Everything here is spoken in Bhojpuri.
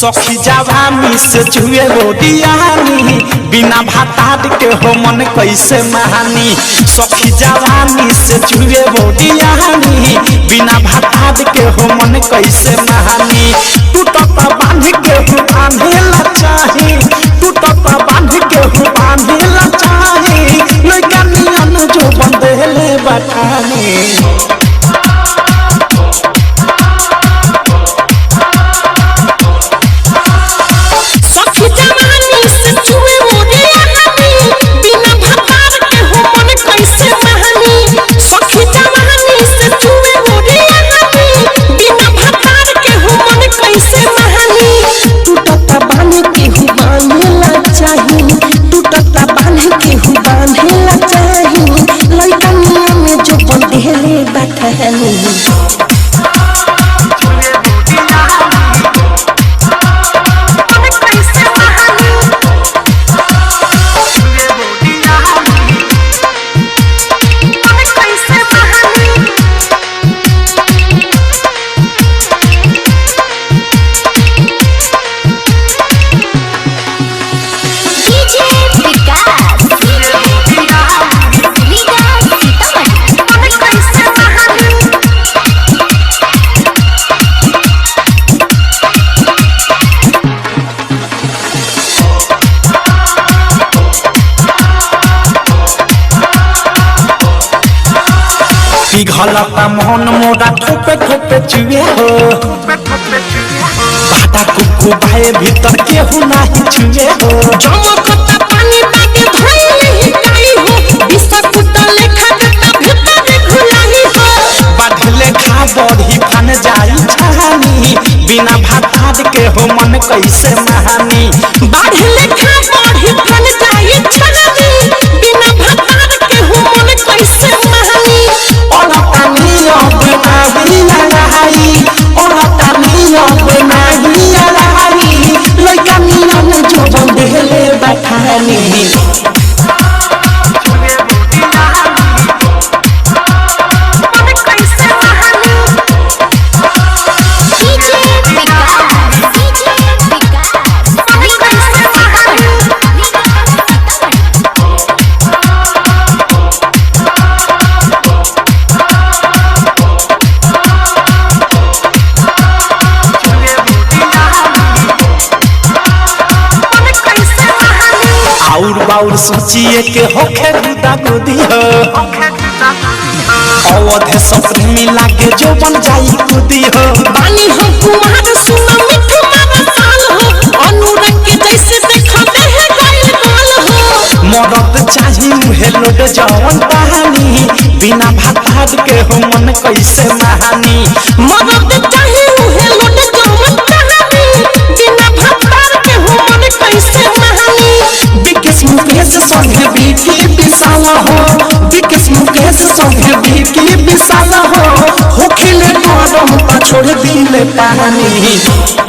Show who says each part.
Speaker 1: सखी जवानी से जुए रोडियानी बिना भातार के हो मन कैसे महानी। सखी जवानी से जुए रोडियानी बिना भातार के हो मन कैसे महानी। टूटत बांध के हो बांधेला चाही, टूटत बांध के हो बांधेला चाही, लइका नियन जो बंदेले बठानी। पिघलता मोहन मोरा ठोपे ठोपे चुए हो, बाटा कुकु भाई भीतर केहू नहीं छुए हो।
Speaker 2: जमकता पानी बाटे धोई नहीं काई हो, बिस्कुट लेखा कता भीतर घुलाई हो।
Speaker 1: बाढ़ले खा बढ़ी फन जाई छानी बिना भातार के हो मन कैसे महानी।
Speaker 2: बाढ़ले खा बढ़ी फन जाई छानी बिना भातार के हो मन कैसे महानी।
Speaker 1: लइका नियन जो बंदेले बठानी। और बाउर सोचिए के होखे गुदा गुदी हो, अवधे सपने मिला के जो बन जाई गुदी हो।
Speaker 2: बानी हो कुमार सुना मिठू मारा साल हो, अनुरंग के जैसे देखा देह गाइल गाल हो।
Speaker 1: मरद चाही मुहे लोड जवन कहानी बिना भातार के हो मन कैसे महानी।
Speaker 2: मरद चाही मुहे लोड जवन कहानी बिना भातार के हो मन कैसे महानी।
Speaker 1: विकेश मुकेश संगे बीकी विशाल हो, विकेश मुकेश संगे बीकी विशाल हो, होखिले गरम छोड़ दिले पानी।